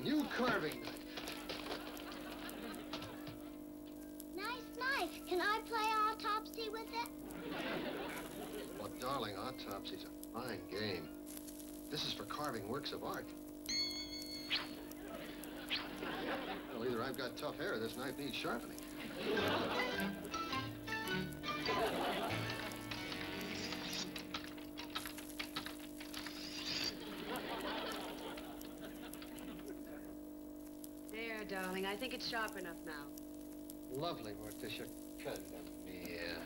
new carving knife. Nice knife. Can I play autopsy with it? Well, darling, autopsy's a fine game. This is for carving works of art. Well, either I've got tough hair or this knife needs sharpening. There, darling. I think it's sharp enough now. Lovely, Morticia. Yeah.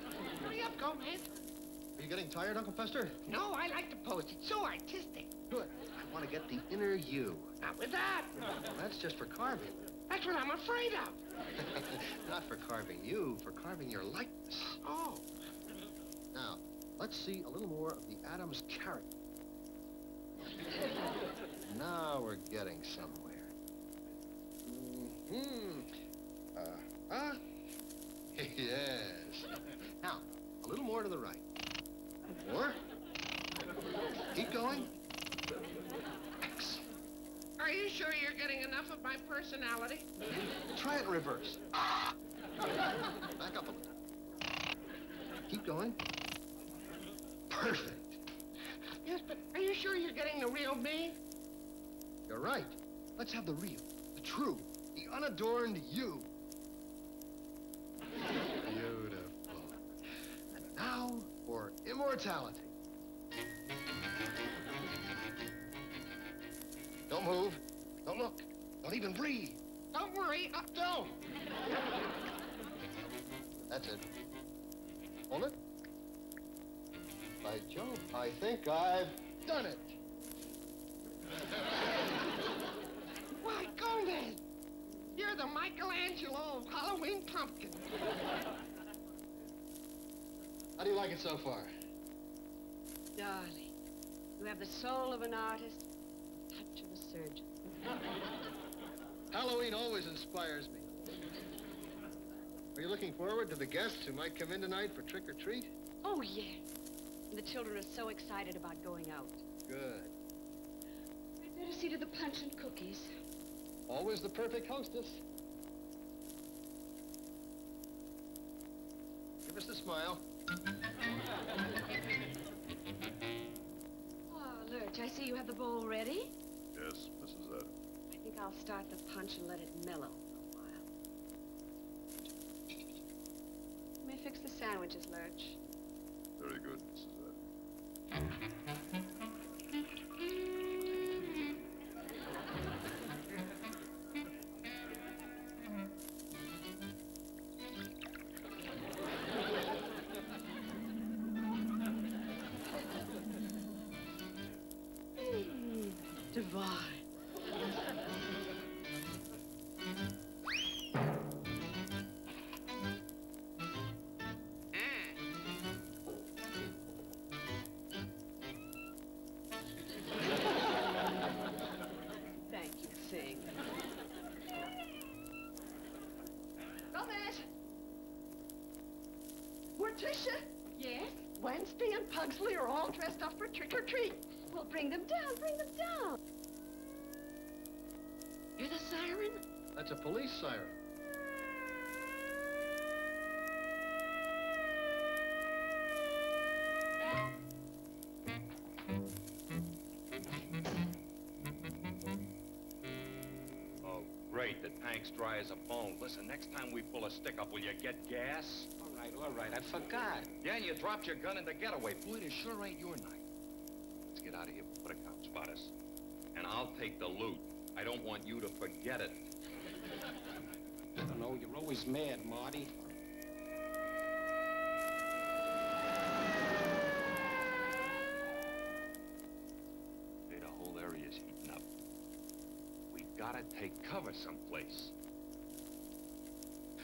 Hurry up, Gomez. Are you getting tired, Uncle Fester? No, I like the pose. It's so artistic. Good. I want to get the inner you. Not with that. Well, that's just for carving. That's what I'm afraid of. Not for carving you, for carving your likeness. Oh. Now, let's see a little more of the Addams character. Now we're getting somewhere. Yes. Now, a little more to the right. More. Keep going. Excellent. Are you sure you're getting enough of my personality? Try it in reverse. Back up a little. Keep going. Perfect. Yes, but are you sure you're getting the real me? You're right. Let's have the real, the true, the unadorned you. Beautiful. And now for immortality. Don't move. Don't look. Don't even breathe. Don't worry. Don't. That's it. Hold it. By Jove, I think I've done it. Why, Gomez, you're the Michelangelo of Halloween pumpkin. How do you like it so far? Darling, you have the soul of an artist, the touch of a surgeon. Halloween always inspires me. Are you looking forward to the guests who might come in tonight for trick or treat? Oh, yes. And the children are so excited about going out. Good. I'd better see to the punch and cookies. Always the perfect hostess. Give us the smile. Oh, Lurch, I see you have the bowl ready. Yes, Mrs. Addams. I think I'll start the punch and let it mellow for a while. You may fix the sandwiches, Lurch. Very good, Mrs. Addams. Divine. Thank you, Sing. Gomez! Morticia? Yes? Wednesday and Pugsley are all dressed up for trick or treat. Well, bring them down, bring them down. You're the siren? That's a police siren. Oh, great. The tank's dry as a bone. Listen, next time we pull a stick up, will you get gas? All right. I forgot. Yeah, and you dropped your gun in the getaway. Boy, this sure ain't your night. Let's get out of here before the cops spot us. And I'll take the loot. I don't want you to forget it. I don't know, you're always mad, Marty. Hey, the whole area's heating up. We gotta take cover someplace.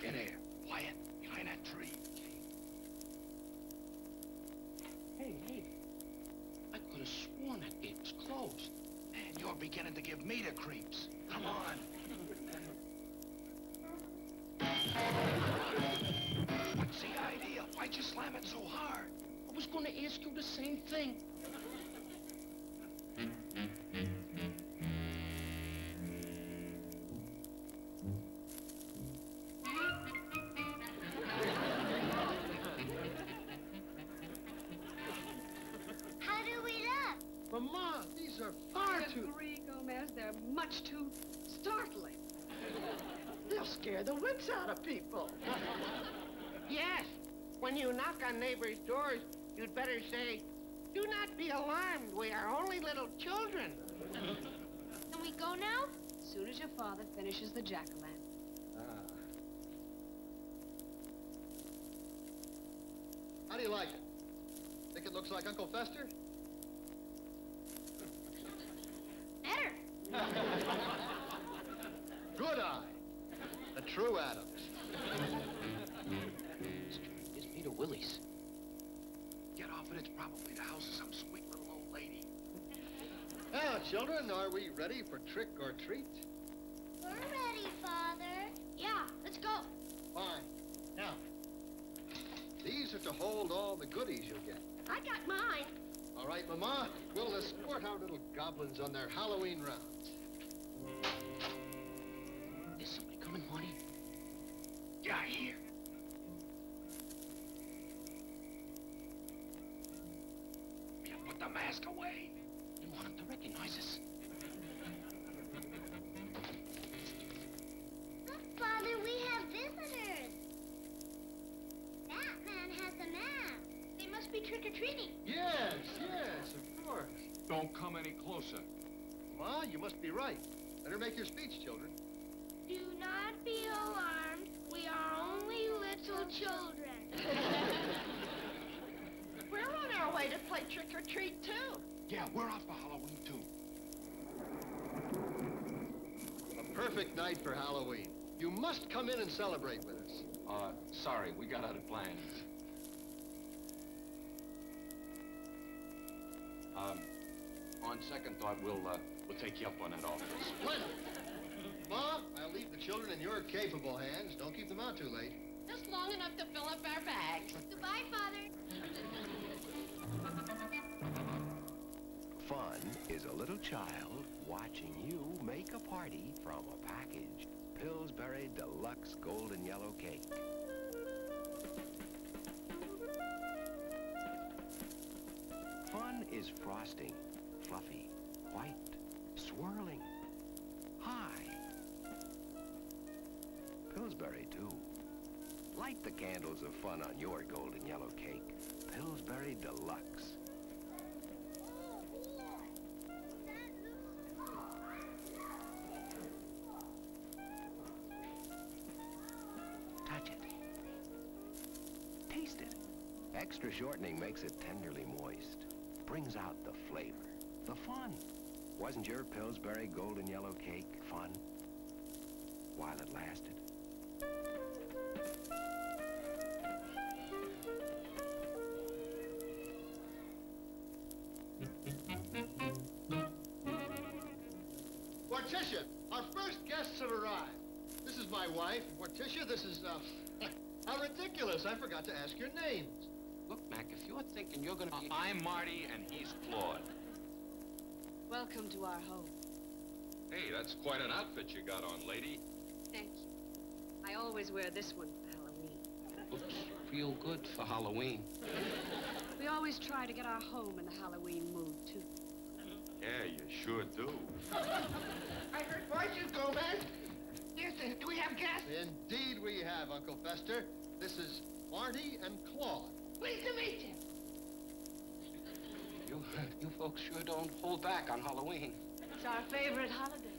In there, quiet, behind that tree. Hey. I could have sworn that gate was closed. Man, you're beginning to give me the creeps. Come on. What's the idea? Why'd you slam it so hard? I was going to ask you the same thing. Mama, these are far I too... agree, Gomez. They're much too startling. They'll scare the wits out of people. Yes. When you knock on neighbors' doors, you'd better say, "Do not be alarmed. We are only little children." Can we go now? As soon as your father finishes the jack-o'-lantern. How do you like it? Think it looks like Uncle Fester? Better. Good eye. A true Addams. It's me to Willie's. Get off it. It's probably the house of some sweet little old lady. Now, children, are we ready for trick or treat? We're ready, Father. Yeah, let's go. Fine. Now, these are to hold all the goodies you'll get. I got mine. All right, Mama, we'll escort our little goblins on their Halloween rounds. Is somebody coming, Marty? Yeah, I hear. Yeah, put the mask away. You want him to recognize us. Look, Father, we have visitors. That man has a mask. They must be trick-or-treating. Yes, of course. Don't come any closer. Ma, you must be right. Better make your speech, children. Do not be alarmed. We are only little children. We're on our way to play trick-or-treat, too. Yeah, we're off for Halloween, too. A perfect night for Halloween. You must come in and celebrate with us. Sorry, we got other plans. On second thought, we'll take you up on that offer. Splendid. Ma, I'll leave the children in your capable hands. Don't keep them out too late. Just long enough to fill up our bags. Goodbye, Father. Fun is a little child watching you make a party from a package. Pillsbury Deluxe Golden Yellow Cake. Fun is frosting, fluffy, white, swirling, high. Pillsbury, too. Light the candles of fun on your golden yellow cake. Pillsbury Deluxe. Touch it. Taste it. Extra shortening makes it tenderly moist. Brings out the flavor, the fun. Wasn't your Pillsbury golden yellow cake fun while it lasted? Morticia, our first guests have arrived. This is my wife, Morticia. This is, how ridiculous. I forgot to ask your names. Look, Mac, if you're thinking you're gonna... I'm Marty, and he's Claude. Welcome to our home. Hey, that's quite an outfit you got on, lady. Thank you. I always wear this one for Halloween. Looks real good for Halloween. We always try to get our home in the Halloween mood, too. Yeah, you sure do. I heard voices, Gomez. Yes, do we have guests? Indeed we have, Uncle Fester. This is Marty and Claude. Pleased to meet you. You folks sure don't hold back on Halloween. It's our favorite holiday.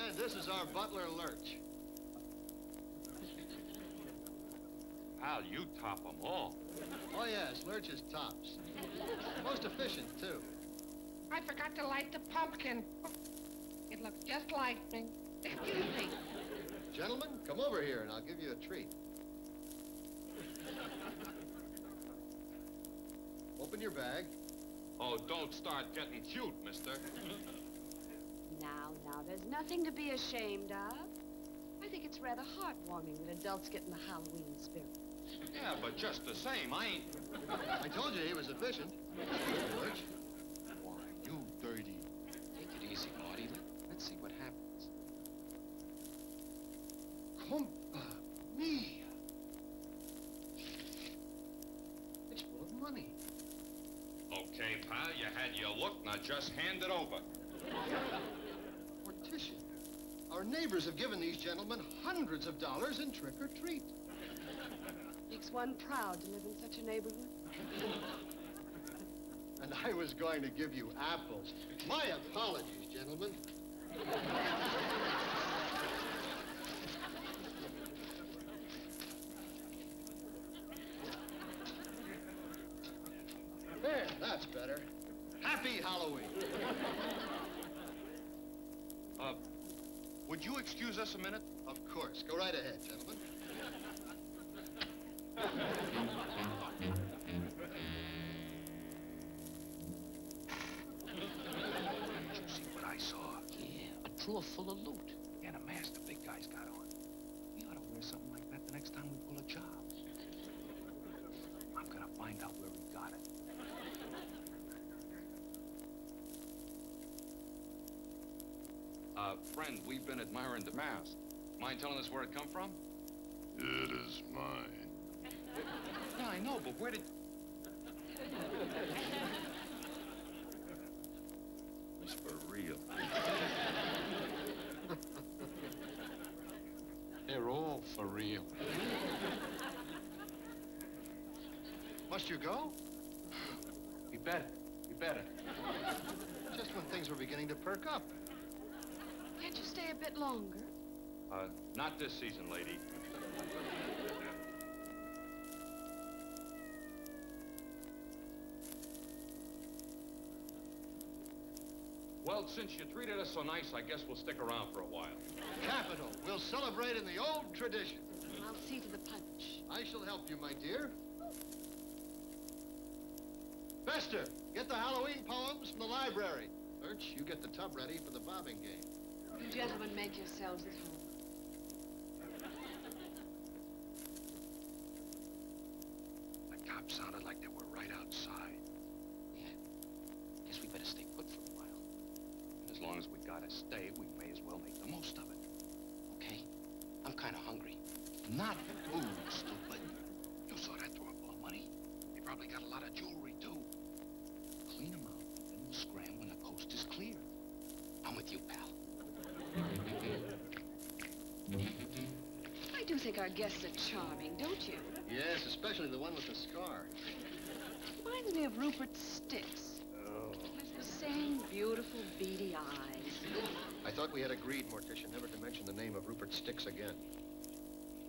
And this is our butler, Lurch. Pal, you top them all. Oh, yes, Lurch is tops. Most efficient, too. I forgot to light the pumpkin. It looks just like me. Excuse me. Gentlemen, come over here and I'll give you a treat. Open your bag. Oh, don't start getting cute, mister. Now, there's nothing to be ashamed of. I think it's rather heartwarming that adults get in the Halloween spirit. Yeah, but just the same, I ain't... I told you he was efficient. Lurch. Why, you dirty... Take it easy, Marty. Let's see what happens. Mamma mia. It's full of money. Okay, pal, you had your look. Now just hand it over. Morticia, our neighbors have given these gentlemen hundreds of dollars in trick-or-treat. Makes one proud to live in such a neighborhood. And I was going to give you apples. My apologies, gentlemen. There, that's better. Happy Halloween. Would you excuse us a minute? Of course. Go right ahead, gentlemen. Did you see what I saw? Yeah, a drawer full of loot. And a mask the big guy's got on. We ought to wear something like that the next time we pull a job. I'm gonna find out where he got it. Friend, we've been admiring the mask. Mind telling us where it come from? It is mine. Yeah, I know, but where did... It's for real. They're all for real. Must you go? We better. We better. Just when things were beginning to perk up. Can't you stay a bit longer? Not this season, lady. Well, since you treated us so nice, I guess we'll stick around for a while. Capital. We'll celebrate in the old tradition. I'll see to the punch. I shall help you, my dear. Fester, get the Halloween poems from the library. Lurch, you get the tub ready for the bobbing game. You gentlemen make yourselves at home. The cops sounded like they were right outside. Yeah. Guess we better stay put for a while. As long as we gotta stay, we may as well make the most of it. Okay? I'm kind of hungry. Not food, stupid. You saw that drawer full of money? He probably got a lot of jewelry, too. Clean them out, then we'll scram when the coast is clear. I'm with you, pal. I do think our guests are charming, don't you? Yes, especially the one with the scar. Reminds me of Rupert Styx. Oh. With the same beautiful beady eyes. I thought we had agreed, Morticia, never to mention the name of Rupert Styx again.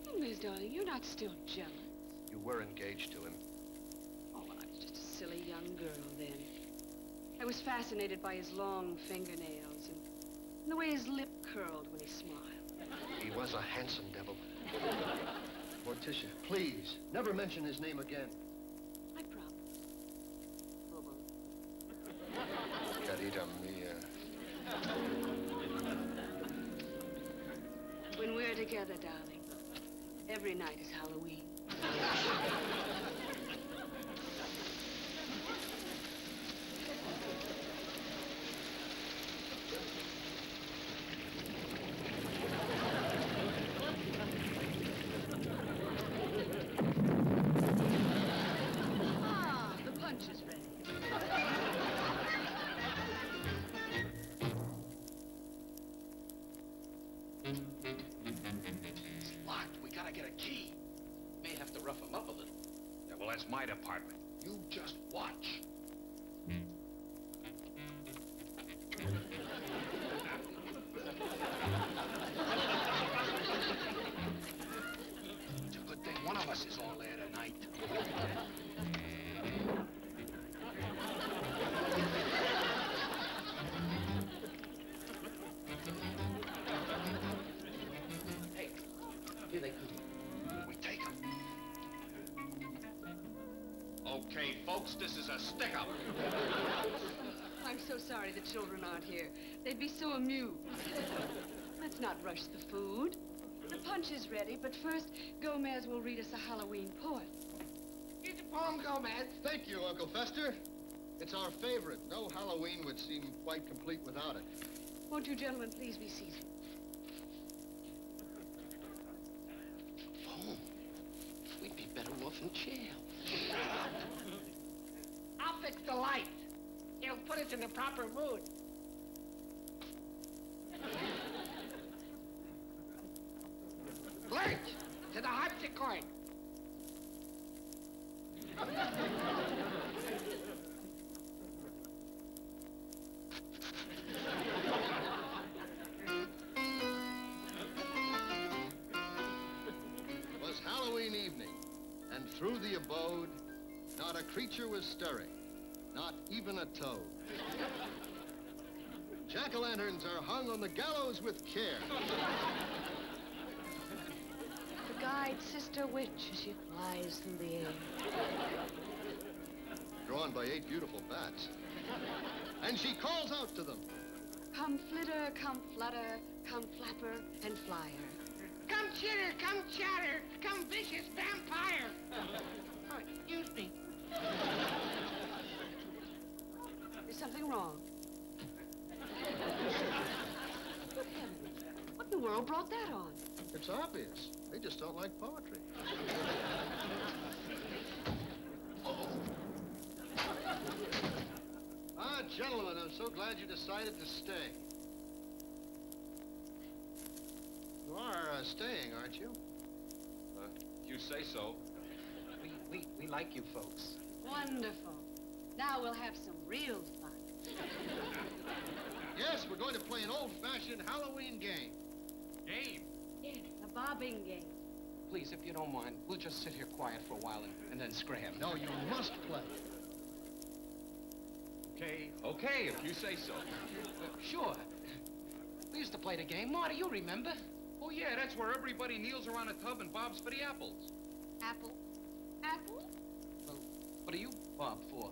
Oh, Miss Darling, you're not still jealous. You were engaged to him. Oh, I was just a silly young girl then. I was fascinated by his long fingernails and the way his lip curled when he smiled. He was a handsome devil. Morticia, please, never mention his name again. I promise. Bobo. Carita mia. When we're together, darling, every night is Halloween. Ah, the punch is ready. It's locked. We gotta get a key. May have to rough him up a little. Yeah, well, that's my department. You just watch. It's a good thing one of us is all there tonight. Hey, here they come. We take him. Okay, folks, this is a stick-up. I'm so sorry the children aren't here. They'd be so amused. Let's not rush the food. The punch is ready, but first, Gomez will read us a Halloween poem. Here's the poem, Gomez. Thank you, Uncle Fester. It's our favorite. No Halloween would seem quite complete without it. Won't you gentlemen please be seated? in jail. I'll fix the lights. It'll put us in the proper mood. Lurch to the harpsichord. It was Halloween evening, and through the abode, not a creature was stirring, not even a toad. Jack-o'-lanterns are hung on the gallows with care. To guide Sister Witch as she flies through the air. Drawn by 8 beautiful bats. And she calls out to them. Come flitter, come flutter, come flapper and flyer. Come chitter, come chatter, come vicious vampire. Oh, excuse me. Is something wrong? Good heavens. What in the world brought that on? It's obvious. They just don't like poetry. Ah, gentlemen, I'm so glad you decided to stay. You are staying, aren't you? If you say so. We like you folks. Wonderful. Now we'll have some real fun. Yes, we're going to play an old-fashioned Halloween game. Game? Yes, a bobbing game. Please, if you don't mind, we'll just sit here quiet for a while and then scram. No, you must play. Okay, if you say so. Sure. We used to play the game. Marty, you remember? Oh, yeah, that's where everybody kneels around a tub and bobs for the apples. Apple? Apple? Well, what are you Bob for?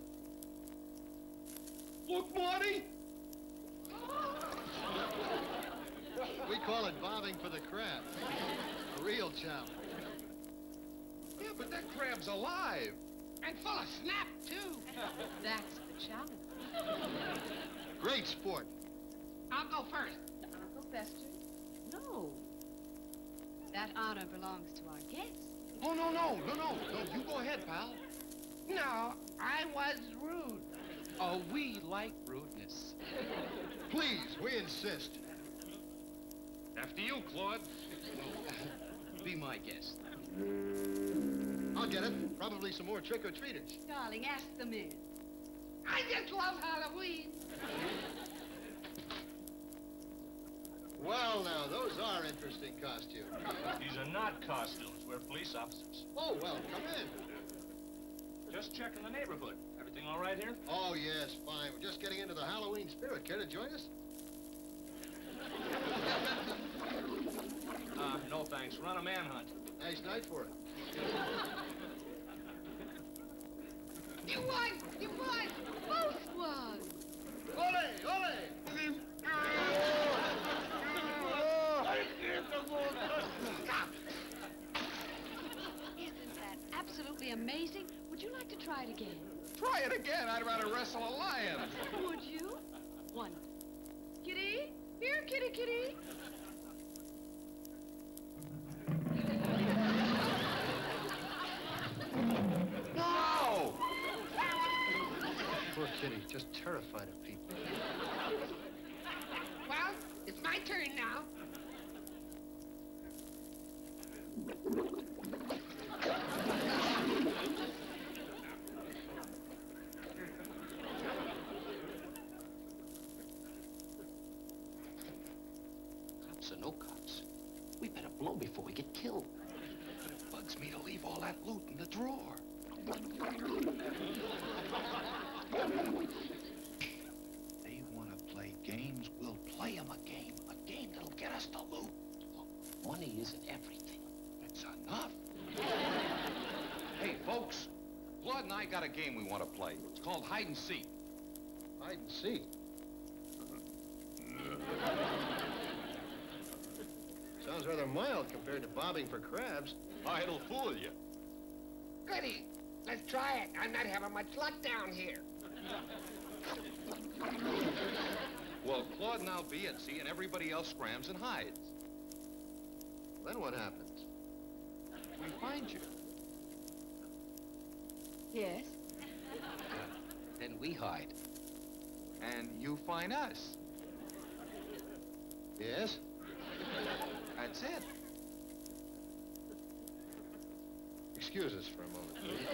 Look, Marty! We call it bobbing for the crab. A real challenge. Yeah, but that crab's alive. And full of snap, too. That's the challenge. Great sport. I'll go first. Uncle Fester? No. That honor belongs to our guest. Oh, no. You go ahead, pal. No, I was rude. Oh, we like rudeness. Please, we insist. After you, Claude. Be my guest. I'll get it. Probably some more trick-or-treaters. Darling, ask them in. I just love Halloween. Well, now, those are interesting costumes. These are not costumes. We're police officers. Oh, well, come in. Just checking the neighborhood. Everything all right here? Oh, yes, fine. We're just getting into the Halloween spirit. Care to join us? No thanks. We're on a manhunt. Nice night for it. You won! You won! Both won. Ole! Ole! Stop! Isn't that absolutely amazing? Would you like to try it again? Try it again. I'd rather wrestle a lion. Would you? Wonderful. Kitty? Here, kitty, kitty. No! Poor kitty, just terrified of people. Well, it's my turn now. Cops or no cops, we better blow before we get killed. But it bugs me to leave all that loot in the drawer. They want to play games, we'll play them a game. A game that'll get us the loot. Look, money isn't everything. It's enough. Hey, folks, Claude and I got a game we want to play. It's called hide and seek. Hide and seek. Sounds rather mild compared to bobbing for crabs. It'll fool you. Goody. Let's try it. I'm not having much luck down here. Well, Claude and I'll be at sea, and everybody else scrams and hides. Then what happens? We find you. Yes? Then we hide. And you find us. Yes? That's it. Excuse us for a moment, please.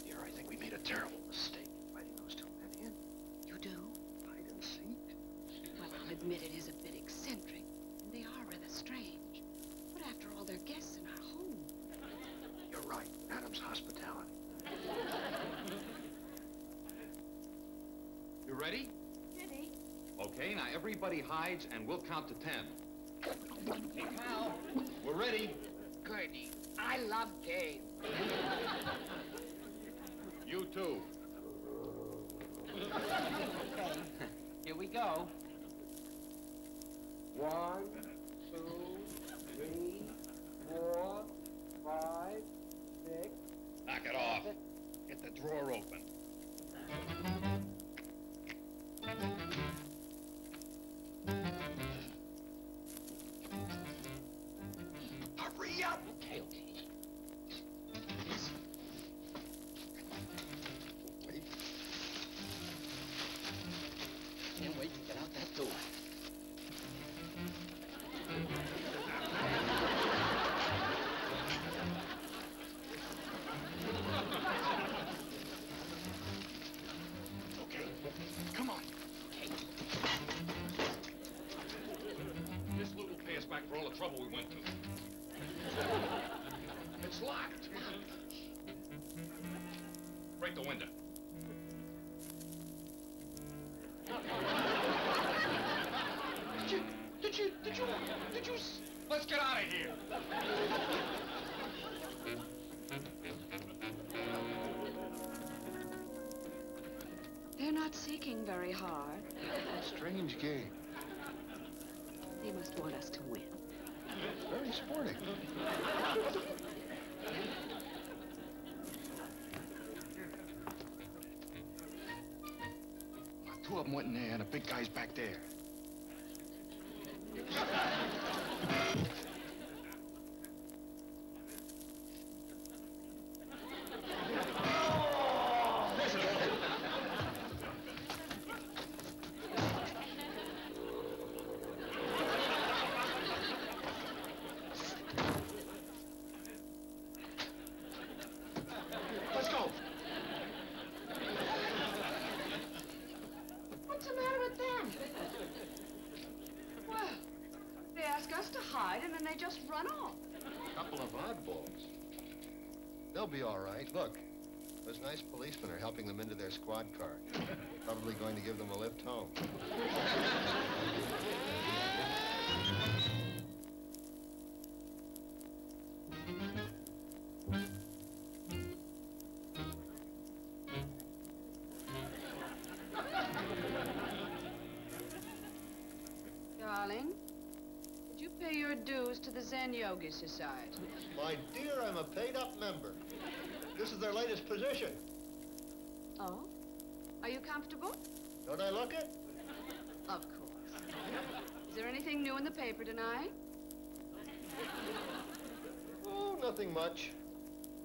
Dear, I think we made a terrible mistake letting those two men in. You do? Hide and seek. Well, I'll admit it is a bit eccentric, and they are rather strange. But after all, they're guests in our home. You're right. Addams' hospitality. You ready? Ready? Okay, now everybody hides and we'll count to 10. Hey, pal, we're ready. Good. I love games. You too. Okay. Here we go. 1, 2, 3, 4, 5, 6. Knock it off. Get the drawer open. Hurry up! Okay. Can't wait to get out that door. Okay, come on. This loot will pay us back for all the trouble we went to. It's locked. Break the window. Did you? Let's get out of here. They're not seeking very hard. Strange game. They must want us to win. Very sporting. Two of them went in there, and the big guy's back there. Let's go. What's the matter with them? Well, they ask us to hide, and then they just run off. Couple of oddballs. They'll be all right. Look, those nice policemen are helping them into their squad car. Probably going to give them a lift home. Darling, did you pay your dues to the Zen Yogi Society? My dear, I'm a paid-up member. This is their latest position. Oh? Are you comfortable? Don't I look it? Of course. Is there anything new in the paper tonight? Oh, nothing much.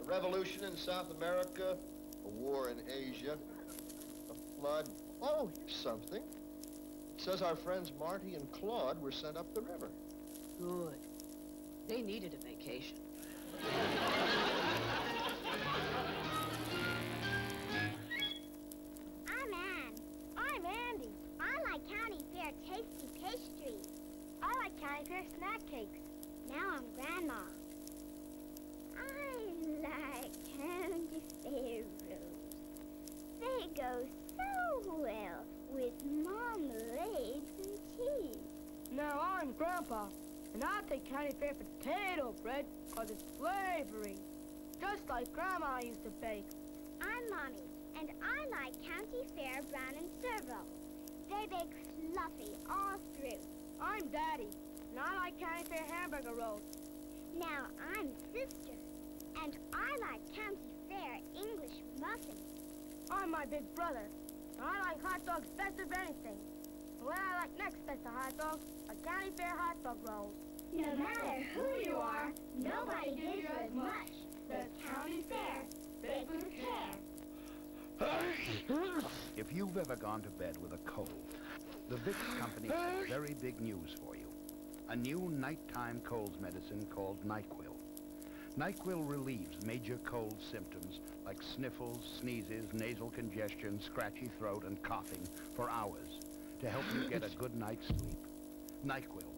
A revolution in South America, a war in Asia, a flood. Oh, here's something. It says our friends Marty and Claude were sent up the river. Good. They needed a vacation. I'm Ann. I'm Andy. I like County Fair tasty pastries. I like County Fair snack cakes. Now I'm Grandma. I like County Fair rolls. They go so well with marmalades and cheese. Now I'm Grandpa, and I take County Fair potato bread because it's flavory, just like Grandma used to bake. I'm Mommy, and I like County Fair brown and serve rolls. They bake fluffy all through. I'm Daddy, and I like County Fair hamburger rolls. Now I'm Sister, and I like County Fair English muffins. I'm my big brother, and I like hot dogs best of anything. And what I like next best of hot dogs are County Fair hot dog rolls. No matter who you are, nobody gives you as much. The county fair, big with care. If you've ever gone to bed with a cold, the Vicks Company has very big news for you. A new nighttime colds medicine called NyQuil. NyQuil relieves major cold symptoms like sniffles, sneezes, nasal congestion, scratchy throat, and coughing for hours to help you get a good night's sleep. NyQuil,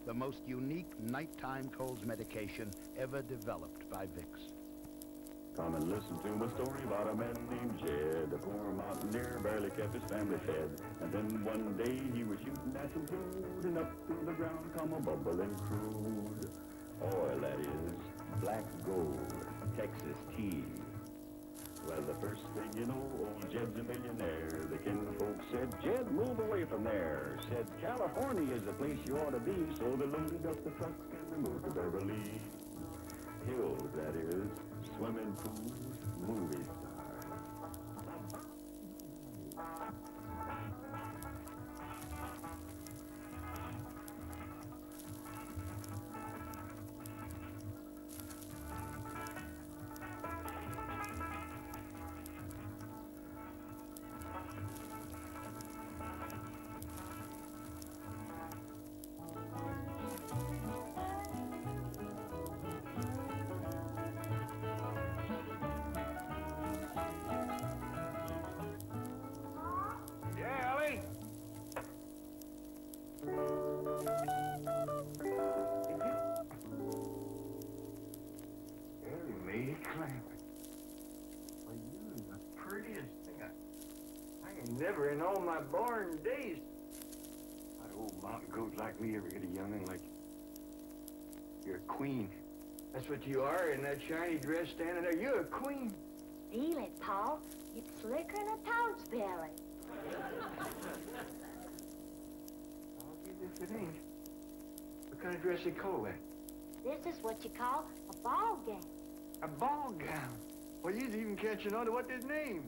the most unique nighttime colds medication ever developed by Vicks. Come and listen to my story about a man named Jed. A poor mountaineer barely kept his family fed. And then one day he was shooting at some food, and up through the ground come a bubbling crude. Oil, that is, black gold, Texas tea. Well, the first thing you know, old Jed's a millionaire. The kinfolk said, Jed, move away from there. Said, California is the place you ought to be. So they loaded up the truck and they moved to Beverly Hills, that is, swimming pools, movie stars. Never in all my born days. That old mountain goat like me ever get a young'un like you're a queen. That's what you are in that shiny dress standing there. You're a queen. Feel it, Paul. It's slicker than a toad's belly. I'll give you if it ain't. What kind of dress they call that? This is what you call a ball gown. A ball gown? Well, you's even catching on to what this name.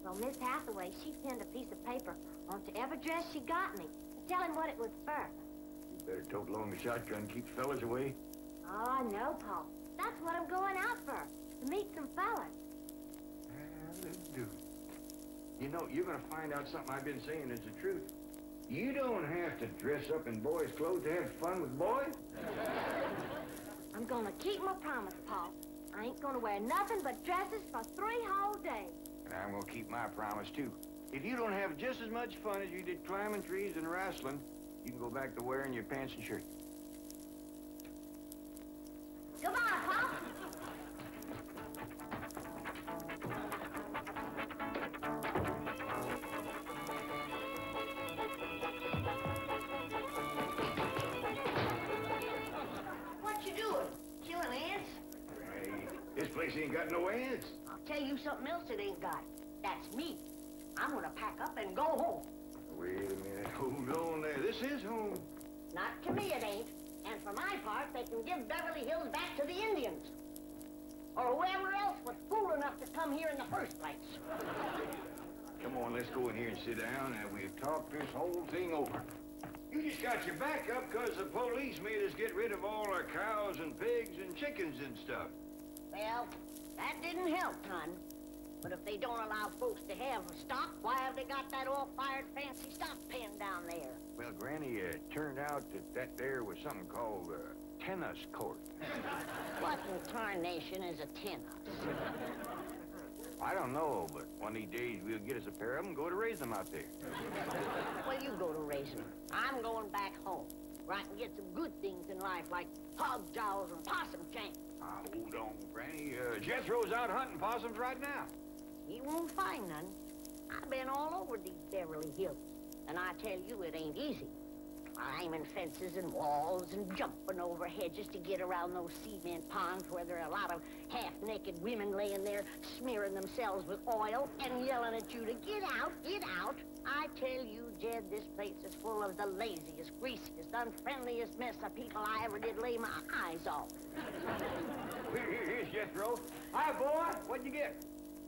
Well, Miss Hathaway, she pinned a piece of paper onto every dress she got me, telling what it was for. You better tote along the shotgun, keep fellas away. Oh, I know, Paul. That's what I'm going out for, to meet some fellas. Hallelujah. You know, you're gonna find out something I've been saying is the truth. You don't have to dress up in boys' clothes to have fun with boys. I'm gonna keep my promise, Paul. I ain't gonna wear nothing but dresses for 3 whole days. And I'm gonna keep my promise, too. If you don't have just as much fun as you did climbing trees and wrestling, you can go back to wearing your pants and shirt. Goodbye, Paul. What you doing? Killing ants? Hey, this place ain't got no ants. I'll tell you something else it ain't got. That's me. I'm gonna pack up and go home. Wait a minute. Hold on there. This is home. Not to me it ain't. And for my part, they can give Beverly Hills back to the Indians. Or whoever else was fool enough to come here in the first place. Come on, let's go in here and sit down, and we'll talk this whole thing over. You just got your back up because the police made us get rid of all our cows and pigs and chickens and stuff. Well, that didn't help none. But if they don't allow folks to have a stock, why have they got that all-fired fancy stock pen down there? Well, Granny, it turned out that there was something called a tennis court. What in tarnation is a tennis? I don't know, but one of these days we'll get us a pair of them and go to raise them out there. Well, you go to raising them. I'm going back home, where I can get some good things in life, like hog jaws and possum shank. Hold on, Granny. Jethro's out hunting possums right now. He won't find none. I've been all over these Beverly Hills, and I tell you, it ain't easy. Climbing fences and walls and jumping over hedges to get around those cement ponds where there are a lot of half-naked women laying there smearing themselves with oil and yelling at you to get out, get out. I tell you, Jed, this place is full of the laziest, greasiest, unfriendliest mess of people I ever did lay my eyes on. Here's Jethro. Hi, boy. What'd you get?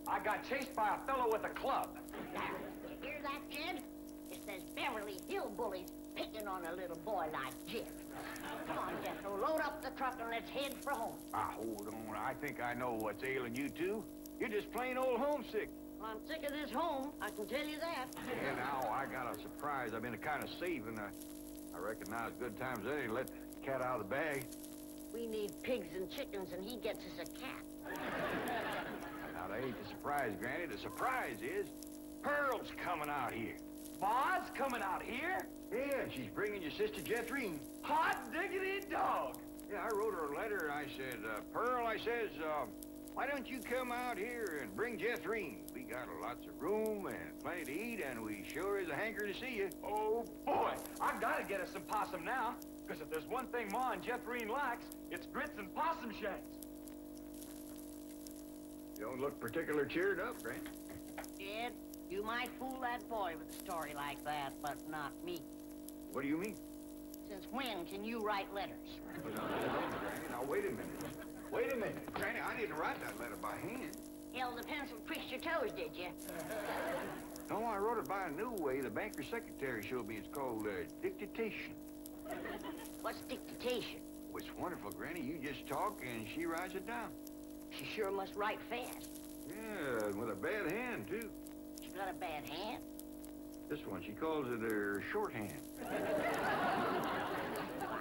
I got chased by a fellow with a club. Now, you hear that, Jed? It's those Beverly Hillbillies picking on a little boy like Jeff. Come on, Jethro, load up the truck and let's head for home. Hold on. I think I know what's ailing you two. You're just plain old homesick. Well, I'm sick of this home, I can tell you that. Yeah, now I got a surprise. I've been kind of saving. I reckon now's good time as any to let the cat out of the bag. We need pigs and chickens, and he gets us a cat. Now, that ain't the surprise, Granny. The surprise is Pearl's coming out here. Ma's coming out here? Yeah, and she's bringing your sister Jethrine. Hot diggity dog. Yeah, I wrote her a letter. I said, Pearl, I says, why don't you come out here and bring Jethrine? We got lots of room and plenty to eat, and we sure is a hanker to see you. Oh, boy. I gotta get us some possum now. Because if there's one thing Ma and Jethrine lacks, it's grits and possum shanks. You don't look particular cheered up, Granny. Jed, you might fool that boy with a story like that, but not me. What do you mean? Since when can you write letters? Granny, now wait a minute. Wait a minute. Granny, I didn't write that letter by hand. Held the pencil betwixt your toes, did you? No, I wrote it by a new way. The banker's secretary showed me it's called dictation. What's dictation? Oh, it's wonderful, Granny. You just talk and she writes it down. She sure must write fast. Yeah, and with a bad hand, too. She got a bad hand? This one, she calls it her shorthand.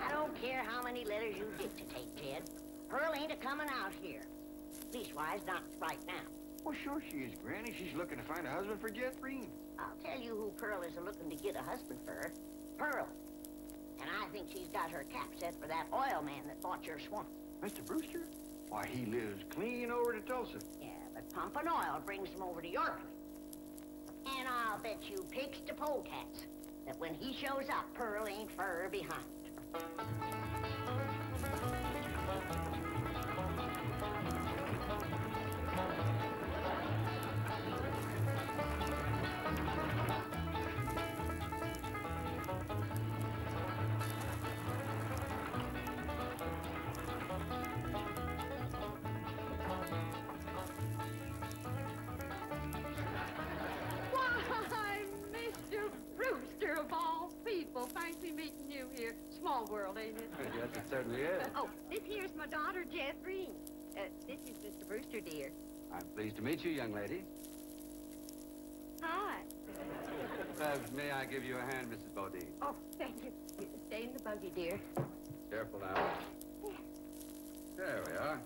I don't care how many letters you dictate, Ted. Pearl ain't a-coming out here. Leastwise, not right now. Well, sure she is, Granny. She's looking to find a husband for Jethrine. I'll tell you who Pearl is looking to get a husband for. Pearl. And I think she's got her cap set for that oil man that bought your swamp. Mr. Brewster? Why, he lives clean over to Tulsa. Yeah, but pumping oil brings him over to Yorkland. And I'll bet you pigs to polecats that when he shows up, Pearl ain't far behind. Fancy meeting you here. Small world, ain't it? Yes, it certainly is. Oh, this here's my daughter, Jethrine. This is Mr. Brewster, dear. I'm pleased to meet you, young lady. Hi. May I give you a hand, Mrs. Bodine? Oh, thank you. Stay in the buggy, dear. Careful now. There we are.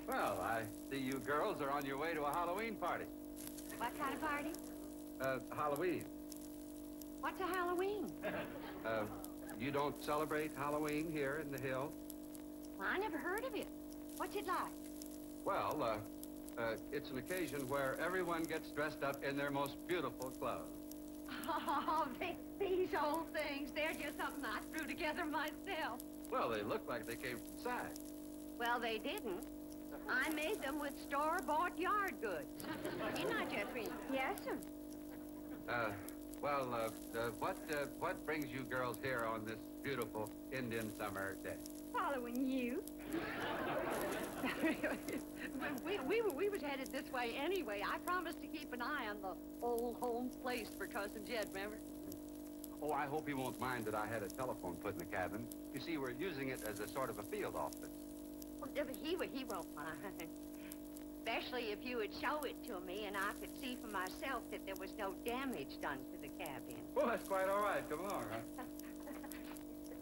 Well, I see you girls are on your way to a Halloween party. What kind of party? Halloween. What's a Halloween? You don't celebrate Halloween here in the Hill? Well, I never heard of it. What's it like? Well, it's an occasion where everyone gets dressed up in their most beautiful clothes. Oh, these old things, they're just something I threw together myself. Well, they look like they came from SAG. Well, they didn't. I made them with store-bought yard goods. Didn't I, Jethrine? Yes, sir. What brings you girls here on this beautiful Indian summer day? Following you. we was headed this way anyway. I promised to keep an eye on the old home place for Cousin Jed, remember? Oh, I hope he won't mind that I had a telephone put in the cabin. You see, we're using it as a sort of a field office. Well, he won't mind. Especially if you would show it to me and I could see for myself that there was no damage done to the cabin. Well, that's quite all right. Come along, huh?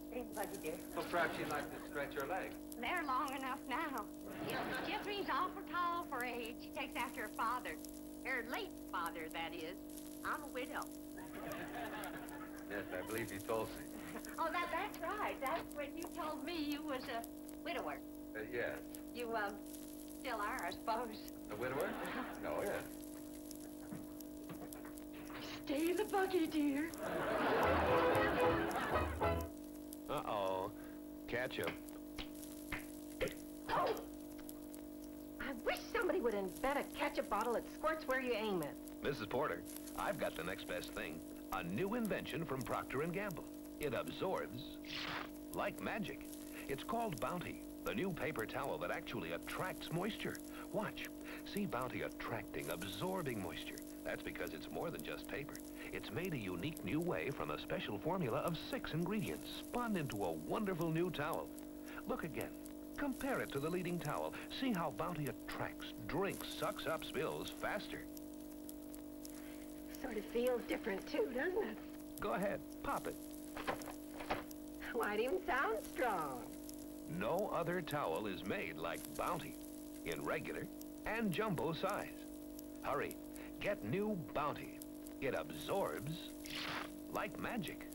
Stay in the buggy, dear. Well, perhaps you'd like to stretch your legs. They're long enough now. Jethrine's awful tall for age. She takes after her father. Her late father, that is. I'm a widow. Yes, I believe you told me. Oh, that's right. That's when you told me you was a widower. Yes. You, still are, I suppose. A widower? No, yes. Stay in the buggy, dear. Uh-oh. Catch him. Oh! I wish somebody would invent a ketchup bottle that squirts where you aim it. Mrs. Porter, I've got the next best thing. A new invention from Procter & Gamble. It absorbs like magic. It's called Bounty, the new paper towel that actually attracts moisture. Watch. See Bounty attracting, absorbing moisture. That's because it's more than just paper. It's made a unique new way from a special formula of 6 ingredients, spun into a wonderful new towel. Look again. Compare it to the leading towel. See how Bounty attracts, drinks, sucks up spills faster. Sort of feels different, too, doesn't it? Go ahead, pop it. Why, it even sounds strong. No other towel is made like Bounty, in regular and jumbo size. Hurry, get new Bounty. It absorbs like magic.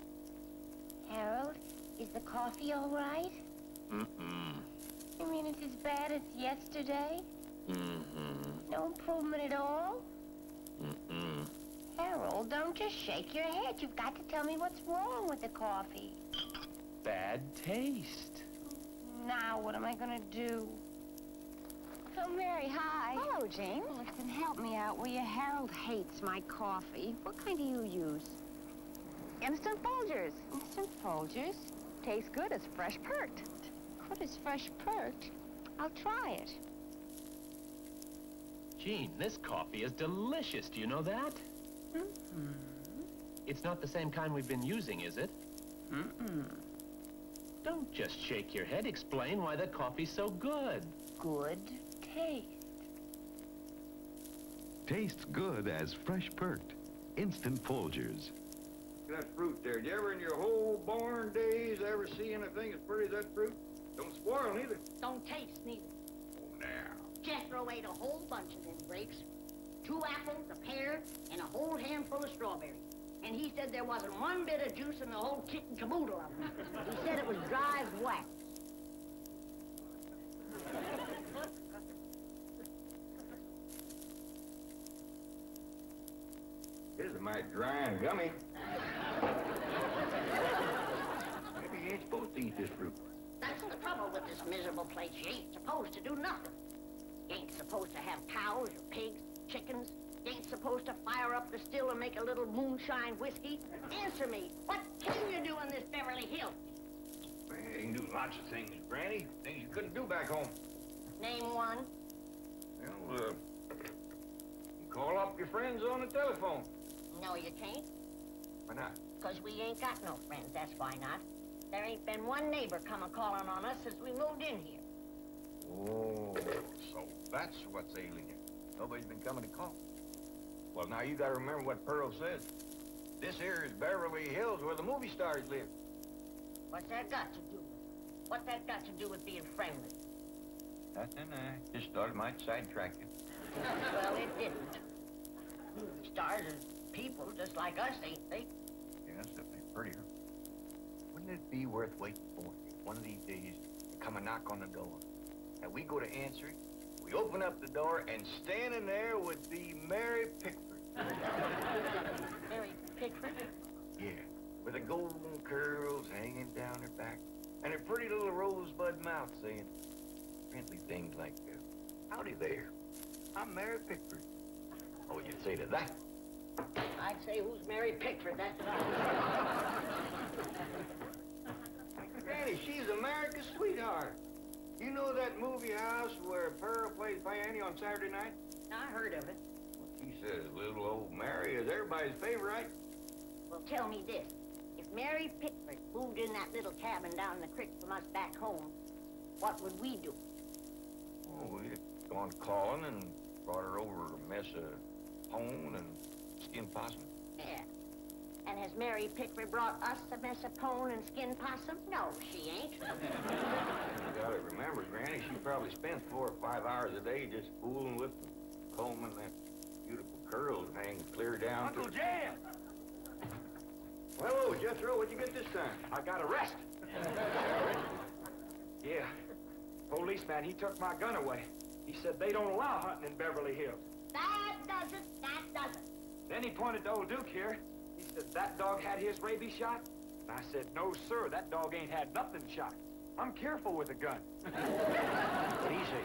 Harold, is the coffee all right? Mm-mm. You mean it's as bad as yesterday? Mm-hmm. No improvement at all? Mm-mm. Harold, don't just shake your head. You've got to tell me what's wrong with the coffee. Bad taste. Now, what am I gonna do? Oh, Mary, hi. Hello, Jane. Listen, help me out, will you? Harold hates my coffee. What kind do you use? Instant Folgers. Instant Folgers? Tastes good as fresh perked. Good as fresh perked. I'll try it. Gene, this coffee is delicious. Do you know that? Mm-hmm. It's not the same kind we've been using, is it? Mm-mm. Don't just shake your head. Explain why the coffee's so good. Good taste. Tastes good as fresh perked. Instant Folgers. That fruit there. Did you ever in your whole born days ever see anything as pretty as that fruit? Don't spoil neither. Don't taste neither. Oh, now. Jethro ate a whole bunch of them grapes. 2 apples, a pear, and a whole handful of strawberries. And he said there wasn't one bit of juice in the whole kit and caboodle of them. He said it was dry as wax. This is mighty dry and gummy. Maybe you ain't supposed to eat this fruit. That's the trouble with this miserable place. You ain't supposed to do nothing. You ain't supposed to have cows or pigs, chickens. You ain't supposed to fire up the still and make a little moonshine whiskey. Answer me, what can you do in this Beverly Hills? Well, you can do lots of things, Granny. Things you couldn't do back home. Name one. Well, you can call up your friends on the telephone. No, you can't. Why not? Because we ain't got no friends, that's why not. There ain't been one neighbor come a-calling on us since we moved in here. Oh, so that's what's ailing you. Nobody's been coming to call. Well, now you gotta remember what Pearl says. This here is Beverly Hills where the movie stars live. What's that got to do with it? What's that got to do with being friendly? Nothing, I just thought it might sidetrack you. Well, it didn't. Movie stars are people just like us, ain't they? Yes, if they're prettier. Wouldn't it be worth waiting for one of these days to come and knock on the door? And we go to answer it, we open up the door, and standing there would be Mary Pickford. Mary Pickford? Yeah, with the golden curls hanging down her back, and her pretty little rosebud mouth saying friendly things like, howdy there, I'm Mary Pickford. Oh, you'd say to that? I'd say, who's Mary Pickford, that's right. Granny, she's America's sweetheart. You know that movie house where Pearl plays Fanny on Saturday night? I heard of it. She says little old Mary is everybody's favorite. Well, tell me this. If Mary Pickford moved in that little cabin down the creek from us back home, what would we do? Oh, we'd gone calling and brought her over a mess of pone and skinned possum. Yeah. And has Mary Pickford brought us a mess of pone and skinned possum? No, she ain't. You gotta remember, Granny, she probably spends 4 or 5 hours a day just fooling with them, combing that beautiful curls hang clear down Uncle to... Jan! Well, hello, Jethro. What'd you get this time? I got arrested. Yeah. Policeman, he took my gun away. He said they don't allow hunting in Beverly Hills. That doesn't. Then he pointed to old Duke here. He said that dog had his rabies shot. And I said, no, sir, that dog ain't had nothing shot. I'm careful with a gun. What'd he say?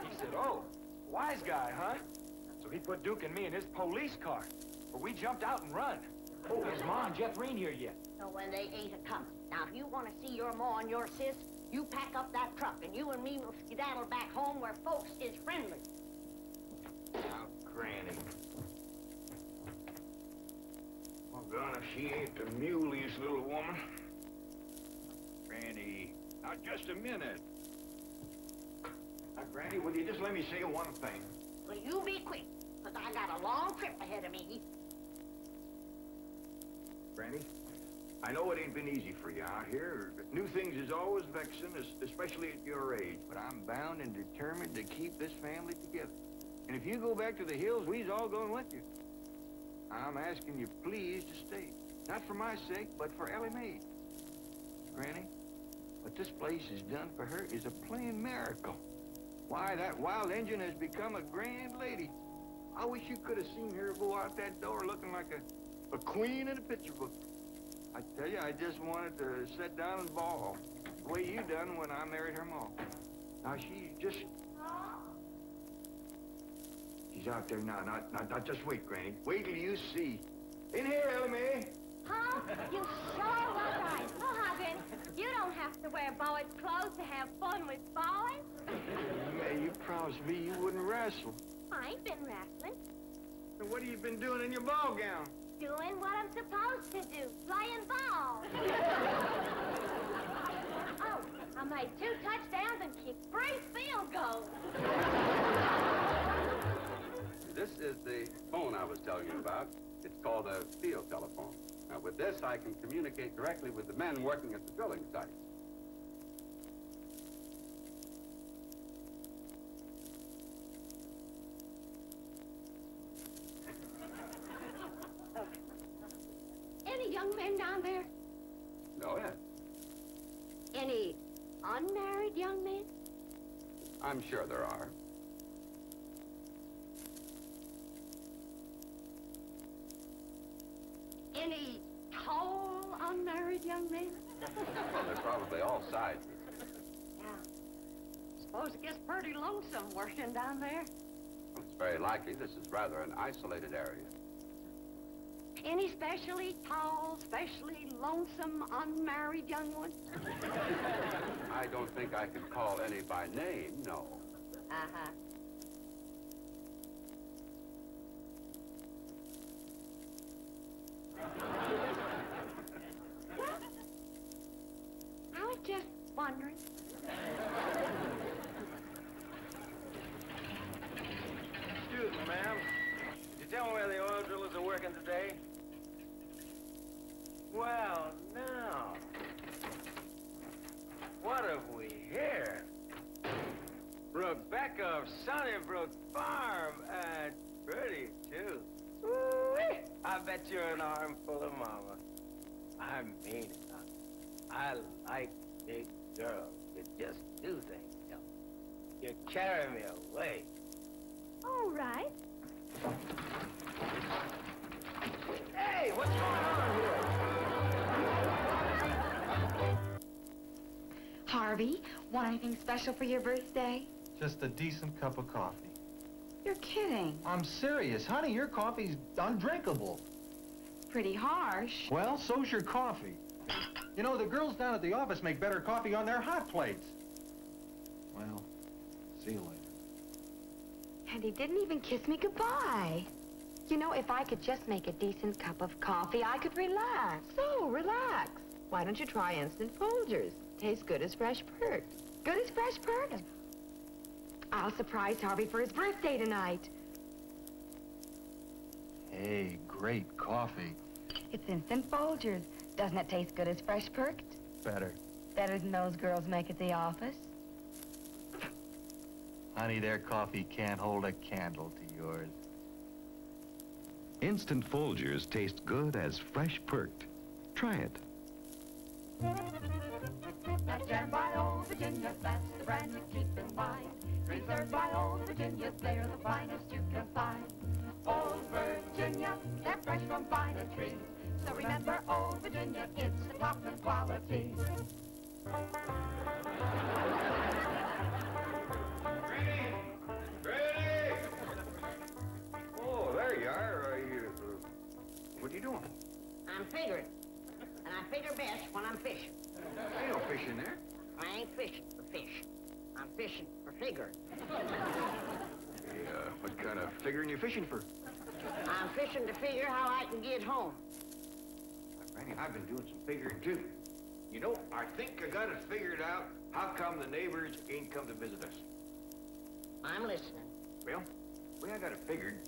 He said, oh, wise guy, huh? So he put Duke and me in his police car. But we jumped out and run. Oh, is Ma and Jeff Reen here yet? No, when they ain't a-coming. Now, if you want to see your ma and your sis, you pack up that truck, and you and me will skedaddle back home where folks is friendly. Now, Granny. doggone if she ain't the muleyest little woman. Granny, now just a minute. Now, Granny, will you just let me say one thing? Will you be quick? Because I got a long trip ahead of me. Granny, I know it ain't been easy for you out here. New things is always vexing, especially at your age. But I'm bound and determined to keep this family together. And if you go back to the hills, we's all going with you. I'm asking you please to stay. Not for my sake, but for Ellie Mae. Granny, what this place has done for her is a plain miracle. Why, that wild Injun has become a grand lady. I wish you could have seen her go out that door looking like a queen in a picture book. I tell you, I just wanted to sit down and bawl, the way you done when I married her mom. Now, she's out there now. Now, just wait, Granny. Wait till you see. In here, Ellie Mae. Huh? You sure was right. Oh, Hogan, you don't have to wear boys' clothes to have fun with boys. Mae, you promised me you wouldn't wrestle. I ain't been wrestling. So what have you been doing in your ball gown? Doing what I'm supposed to do, playing ball. Oh, I made 2 touchdowns and kicked 3 field goals. This is the phone I was telling you about. It's called a field telephone. Now, with this, I can communicate directly with the men working at the drilling site. Any young men down there? Oh, yeah. Any unmarried young men? I'm sure there are. Any tall unmarried young men? Well, they're probably all sizes. Yeah. Suppose it gets pretty lonesome working down there. Well, it's very likely this is rather an isolated area. Any specially tall, specially lonesome, unmarried young ones? I don't think I could call any by name, no. Uh-huh. I was just wondering. Excuse me, ma'am. Could you tell me where the oil drillers are working today? Well, now. What have we here? Rebecca of Sunnybrook Farm. And pretty, too. Woo-wee. I bet you're an armful of mama. I mean it. I like big girls that just do things, you know. You carry me away. All right. Hey, what's going on here? Harvey, want anything special for your birthday? Just a decent cup of coffee. You're kidding. I'm serious. Honey, your coffee's undrinkable. Pretty harsh. Well, so's your coffee. You know, the girls down at the office make better coffee on their hot plates. Well, see you later. And he didn't even kiss me goodbye. You know, if I could just make a decent cup of coffee, I could relax. So, relax. Why don't you try Instant Folgers? Tastes good as fresh perked. Good as fresh perked. I'll surprise Harvey for his birthday tonight. Hey, great coffee. It's Instant Folgers. Doesn't it taste good as fresh perked? Better. Better than those girls make at the office? Honey, their coffee can't hold a candle to yours. Instant Folgers taste good as fresh perked. Try it. That's jam by Old Virginia, that's the brand you keep in mind. Preserved by Old Virginia, they're the finest you can find. Old Virginia, they're fresh from finer trees. So remember, Old Virginia, it's the top in quality. Granny! Oh, there you are. What are you doing? I'm figuring. And I figure best when I'm fishing. Ain't no fish in there. I ain't fishing for fish. I'm fishing for figuring. Hey, what kind of figuring you fishing for? I'm fishing to figure how I can get home. Granny, I've been doing some figuring, too. You know, I think I got it figured out how come the neighbors ain't come to visit us. I'm listening. Well, I got it figured.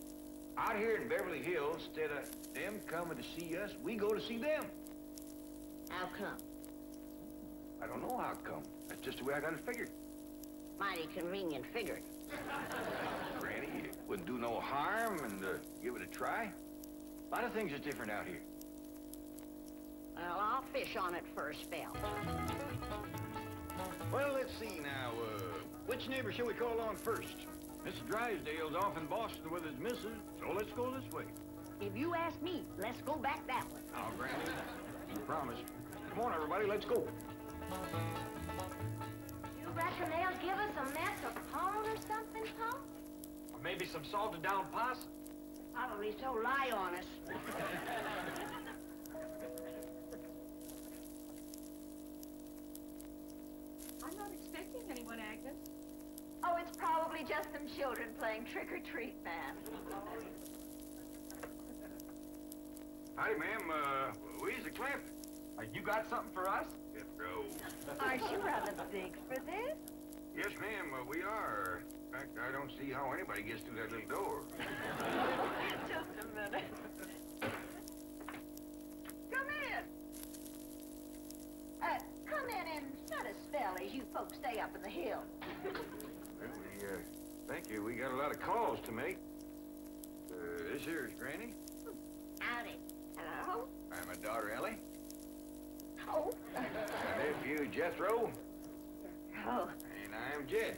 Out here in Beverly Hills, instead of them coming to see us, we go to see them. How come? I don't know how come. That's just the way I got it figured. Mighty convenient figuring. Granny, it wouldn't do no harm and give it a try. A lot of things is different out here. Well, I'll fish on it for a spell. Well, let's see now. Which neighbor shall we call on first? Mr. Drysdale's off in Boston with his missus, so let's go this way. If you ask me, let's go back that way. Now, Granny, you promised. Come on, everybody, let's go. You reckon they'll give us a mess of corn or something, Paul? Or maybe some salted down possum. Probably so lie on us. I'm not expecting anyone, Agnes. Oh, it's probably just some children playing trick-or-treat, ma'am. Howdy, ma'am. We's a Cliff. You got something for us? Yes, bro. Aren't you rather big for this? Yes, ma'am, we are. In fact, I don't see how anybody gets through that little door. Just a minute. Come in. Come in and set a spell as you folks stay up in the hill. Well, thank you. We got a lot of calls to make. This here is Granny. Howdy. Hello? I'm my daughter, Ellie. Oh. My nephew, Jethro. Oh. And I'm Jed.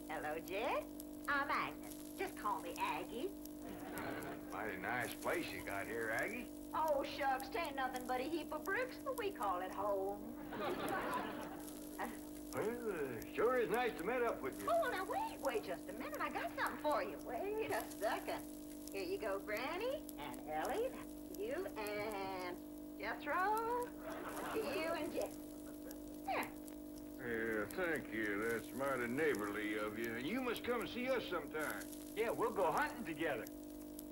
Hello, Jed. I'm Agnes. Just call me Aggie. Mighty nice place you got here, Aggie. Oh, shucks, 'tain't nothing but a heap of bricks, but we call it home. Well, sure is nice to meet up with you. Oh, now wait just a minute. I got something for you. Wait a second. Here you go, Granny, and Ellie, that's you, and Jethro, you and Jess. Here. Yeah, thank you. That's mighty neighborly of you. And you must come and see us sometime. Yeah, we'll go hunting together.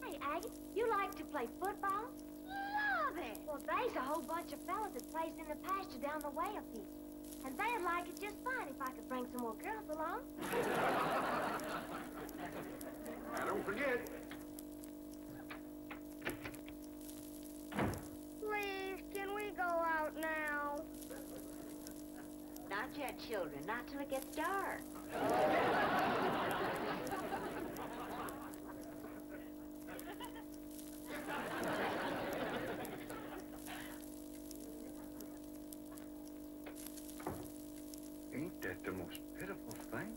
Hey, Aggie, you like to play football? Love it. Well, there's a whole bunch of fellas that plays in the pasture down the way up here. And they'd like it just fine if I could bring some more girls along. Now, don't forget. Please, can we go out now? Not yet, children. Not till it gets dark. Ain't that the most pitiful thing?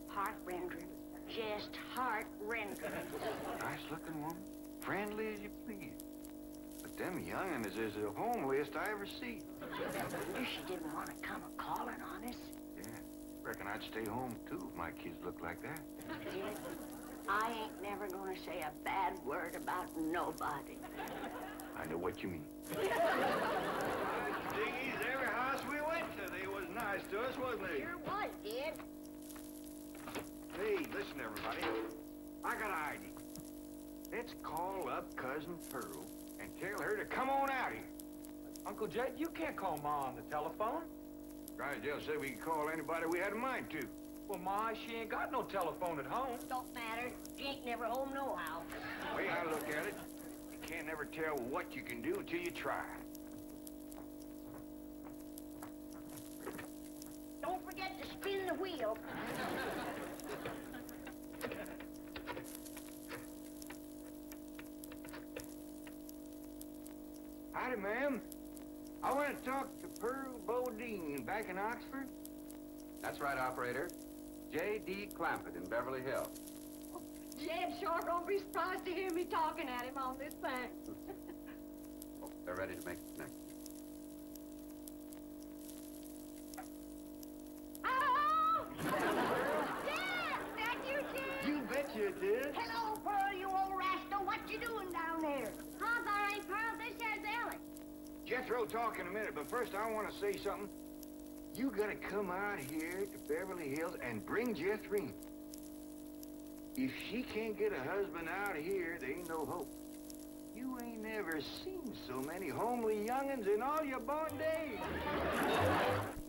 Heart-rending. Just heart-rending. Nice-looking woman. Friendly as you please. But them young'uns is the homeliest I ever see. If she didn't want to come a-calling on us. Yeah. Reckon I'd stay home, too, if my kids looked like that. Jed, I ain't never gonna say a bad word about nobody. I know what you mean. Diggies, every house we went to, they was nice to us, wasn't they? Sure was, Jed. Hey, listen, everybody. I got an idea. Let's call up Cousin Pearl and tell her to come on out here. Uncle Jed, you can't call Ma on the telephone. Drysdale said we could call anybody we had a mind to. Well, Ma, she ain't got no telephone at home. Don't matter. She ain't never home nohow. The way I look at it, you can't never tell what you can do until you try. Don't forget to spin the wheel. Howdy, ma'am. I want to talk to Pearl Bodine back in Oxford. That's right, operator. J.D. Clampett in Beverly Hills. Jed sure gonna be surprised to hear me talking at him on this thing. Oh, they're ready to make the connection. Oh! Jed! That you, Jed? You bet you did. Hello, Pearl, you old rascal. What you doing down there? Huh, there ain't Pearl. This here's Ellie. Jethro talk in a minute, but first I want to say something. You gotta come out here to Beverly Hills and bring Jethrine. If she can't get a husband out here, there ain't no hope. You ain't never never seen so many homely young'uns in all your born days.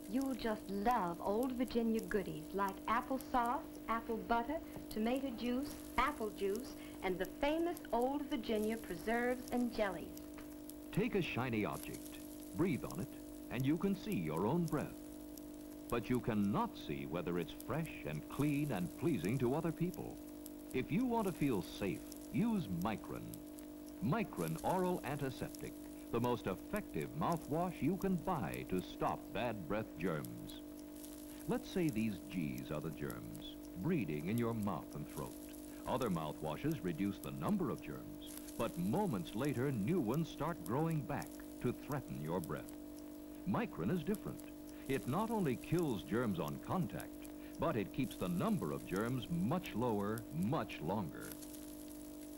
You'll just love old Virginia goodies like applesauce, apple butter, tomato juice, apple juice, and the famous old Virginia preserves and jellies. Take a shiny object, breathe on it, and you can see your own breath. But you cannot see whether it's fresh and clean and pleasing to other people. If you want to feel safe, use Micron. Micron Oral Antiseptic, the most effective mouthwash you can buy to stop bad breath germs. Let's say these G's are the germs, breeding in your mouth and throat. Other mouthwashes reduce the number of germs, but moments later, new ones start growing back to threaten your breath. Micron is different. It not only kills germs on contact, but it keeps the number of germs much lower, much longer.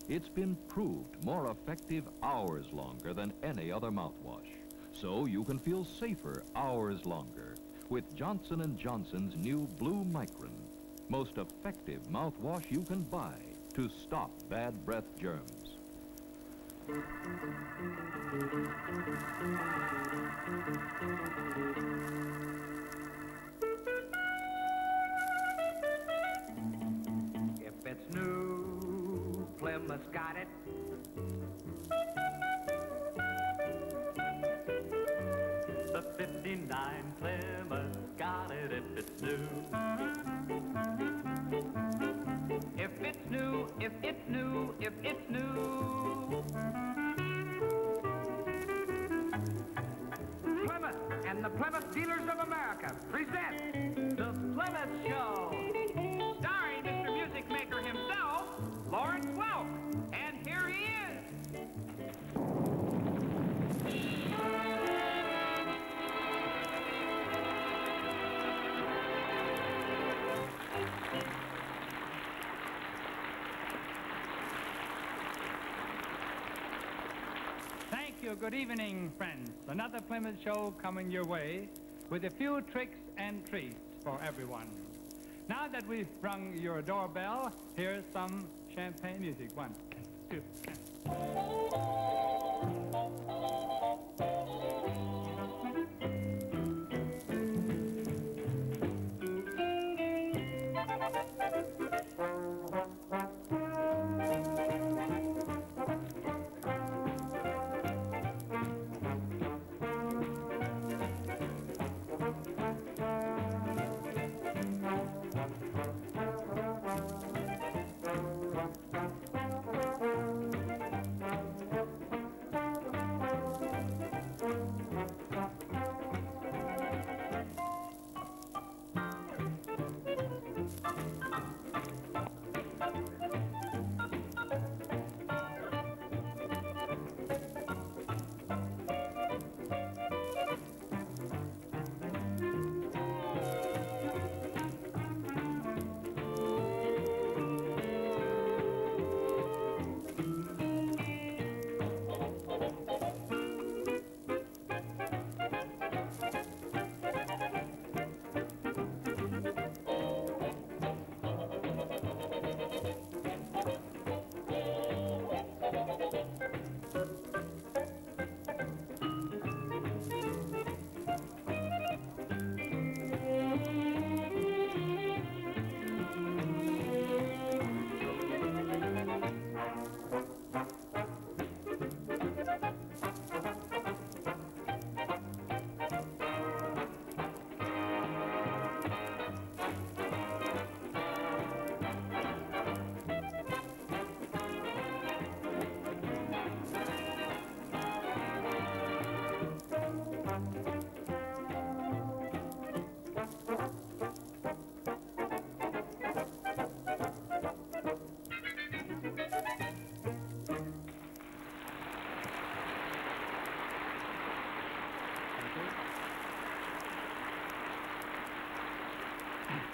It's been proved more effective hours longer than any other mouthwash. So you can feel safer hours longer with Johnson & Johnson's new Blue Micron, most effective mouthwash you can buy to stop bad breath germs. If it's new, Plymouth's got it. The 59 Plymouth's got it if it's new. If it's new, if it's new, if it's new. Plymouth and the Plymouth Dealers of America present the Plymouth Show, starring Mr. Music Maker himself, Lawrence Welk. And here he is. Thank you. Good evening, friends. Another Plymouth Show coming your way with a few tricks and treats for everyone. Now that we've rung your doorbell, here's some champagne music. 1, 2, 3.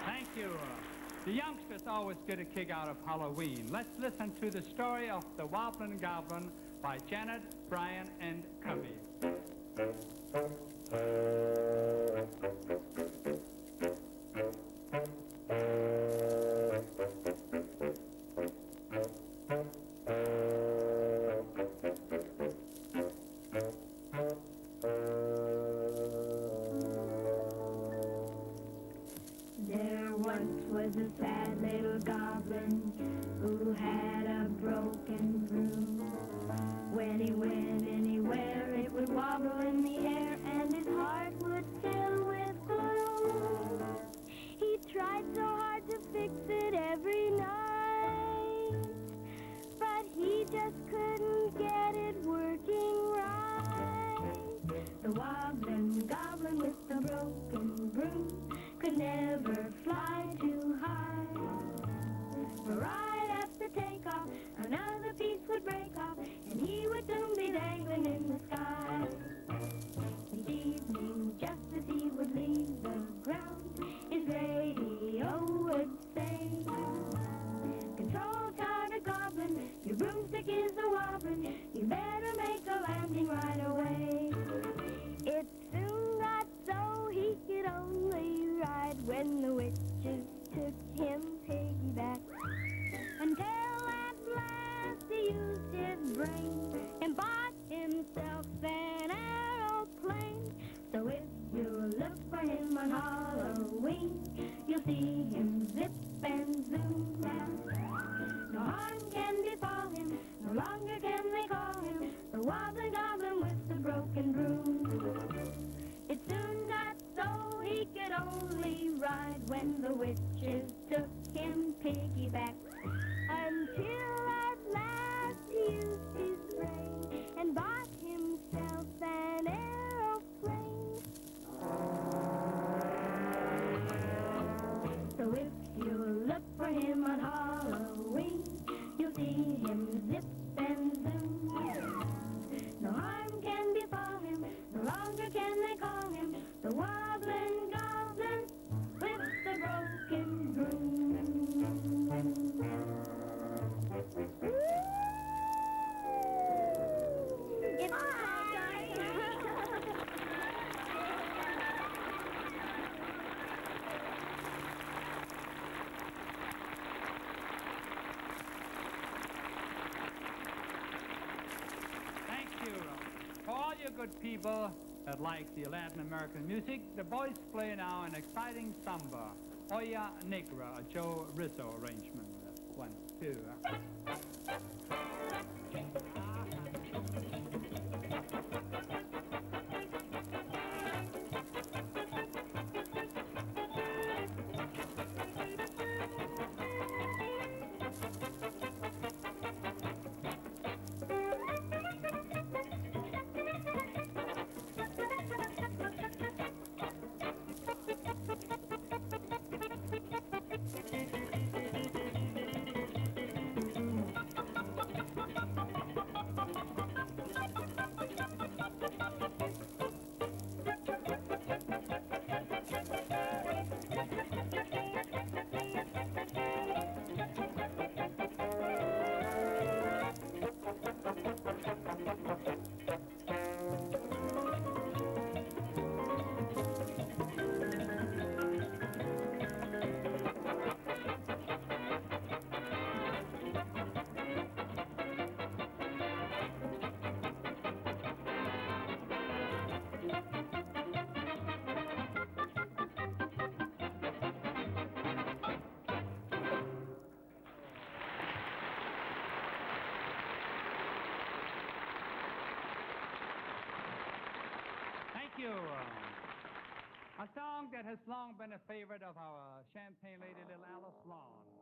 Thank you. The youngsters always get a kick out of Halloween. Let's listen to the story of the Wobblin' Goblin by Janet, Bryan, and Cubby. was a sad little goblin who had a broken broom. When he went anywhere, it would wobble in the air, and his heart would fill with gloom. He tried so hard to fix it every night, but he just couldn't get it working right. The wobbling goblin with the broken broom could never fly too high. Right after takeoff, another piece would break off, and he would soon be dangling in the sky. Each evening, just as he would leave the ground, his radio would say, "Control tower goblin, your broomstick is a wobbling. You better make a landing right away." It soon got so he could only ride when the witches took him piggyback, until at last he used his brain and bought himself an aeroplane. So if you look for him on Halloween, you'll see him zip and zoom. No harm can befall him, no longer can they call him the wobbling goblin with the broken broom. It soon got so he could only ride when the witches took him piggyback, until at last he used his brain and bought himself an aeroplane. So if you look for him on Halloween, you'll see him zip and zoom. No harm can befall him, no longer can they call him the wobbling goblin with the broken broom. It's Thank you. For all you good people that like the Latin American music, the boys play now an exciting samba, Olla Negra, a Joe Rizzo arrangement. 1, 2. Thank you. A song that has long been a favorite of our Champagne lady, little Alice Lawn.